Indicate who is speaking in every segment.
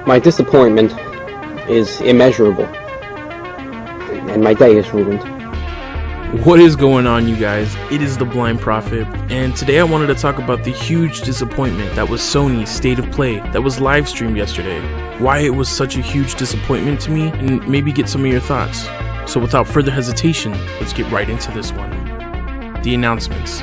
Speaker 1: My disappointment is immeasurable, and my day is ruined.
Speaker 2: What is going on, you guys? It is the Blind Prophet, and today I wanted to talk about the huge disappointment that was Sony's State of Play that was live streamed yesterday. Why it was such a huge disappointment to me, and maybe get some of your thoughts. So without further hesitation, let's get right into this one. The announcements.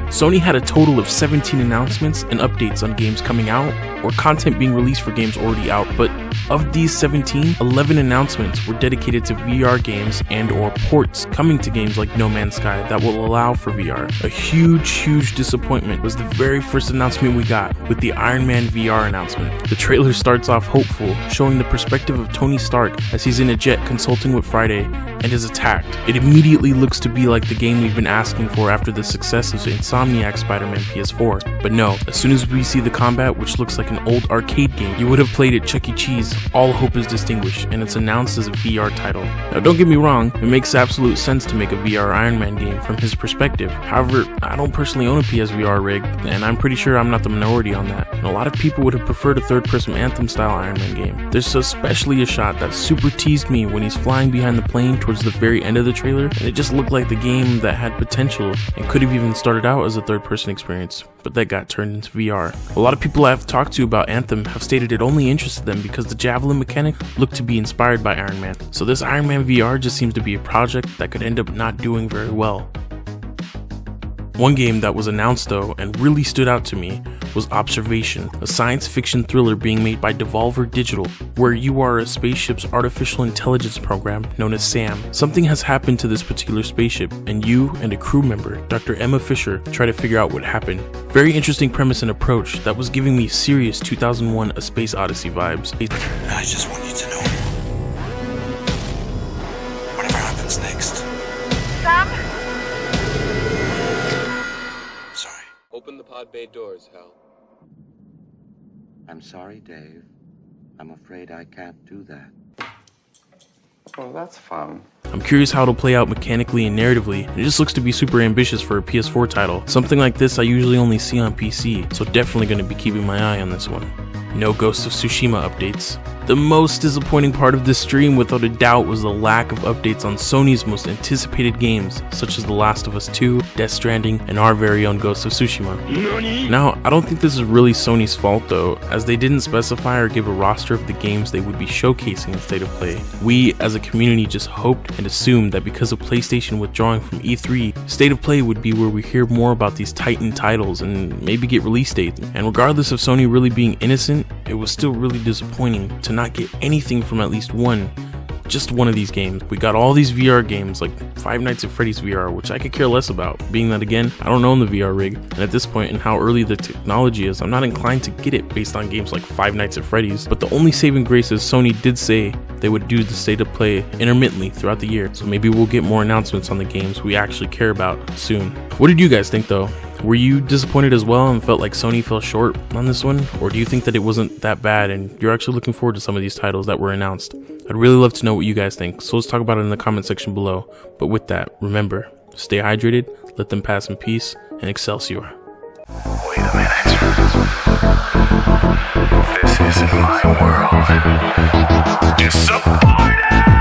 Speaker 2: Sony had a total of 17 announcements and updates on games coming out, or content being released for games already out, but of these 17, 11 announcements were dedicated to VR games and or ports coming to games like No Man's Sky that will allow for VR. A huge disappointment was the very first announcement we got with the Iron Man VR announcement. The trailer starts off hopeful, showing the perspective of Tony Stark as he's in a jet consulting with Friday and is attacked. It immediately looks to be like the game we've been asking for after the success of Insomniac Spider-Man PS4. But no, as soon as we see the combat, which looks like an old arcade game you would have played at Chuck E. Cheese, all hope is distinguished, and it's announced as a VR title. Now don't get me wrong, it makes absolute sense to make a VR Iron Man game from his perspective. However, I don't personally own a PSVR rig, and I'm pretty sure I'm not the minority on that, and a lot of people would have preferred a third-person Anthem style Iron Man game. There's especially a shot that super teased me when he's flying behind the plane towards the very end of the trailer, and it just looked like the game that had potential and could have even started out as a third-person experience, but that got turned into VR. A lot of people I've talked to about Anthem have stated it only interested them because the javelin mechanic looked to be inspired by Iron Man. So this Iron Man VR just seems to be a project that could end up not doing very well. One game that was announced though and really stood out to me was Observation, a science fiction thriller being made by Devolver Digital, where you are a spaceship's artificial intelligence program known as SAM. Something has happened to this particular spaceship, and you and a crew member, Dr. Emma Fisher, try to figure out what happened. Very interesting premise and approach that was giving me serious 2001 A Space Odyssey vibes.
Speaker 3: I just want you to know, whatever happens next.
Speaker 4: Sam?
Speaker 3: Sorry.
Speaker 5: Open the pod bay doors, Hal.
Speaker 6: I'm sorry, Dave. I'm afraid I can't do that.
Speaker 7: Well, that's fun.
Speaker 2: I'm curious how it'll play out mechanically and narratively, and it just looks to be super ambitious for a PS4 title. Something like this I usually only see on PC, so definitely going to be keeping my eye on this one. No Ghost of Tsushima updates. The most disappointing part of this stream without a doubt was the lack of updates on Sony's most anticipated games, such as The Last of Us 2, Death Stranding, and our very own Ghost of Tsushima. Now, I don't think this is really Sony's fault though, as they didn't specify or give a roster of the games they would be showcasing in State of Play. We, as a community, just hoped and assumed that because of PlayStation withdrawing from E3, State of Play would be where we hear more about these Titan titles and maybe get release dates. And regardless of Sony really being innocent, it was still really disappointing to not get anything from at least just one of these games. We got all these VR games like Five Nights at Freddy's VR, which I could care less about, being that again, I don't own the VR rig, and at this point in how early the technology is, I'm not inclined to get it based on games like Five Nights at Freddy's. But the only saving grace is Sony did say they would do the State of Play intermittently throughout the year, so maybe we'll get more announcements on the games we actually care about soon. What did you guys think though? Were you disappointed as well and felt like Sony fell short on this one? Or do you think that it wasn't that bad and you're actually looking forward to some of these titles that were announced? I'd really love to know what you guys think, so let's talk about it in the comment section below. But with that, remember, stay hydrated, let them pass in peace, and Excelsior.
Speaker 3: Wait a minute. This isn't my world. Disappointed!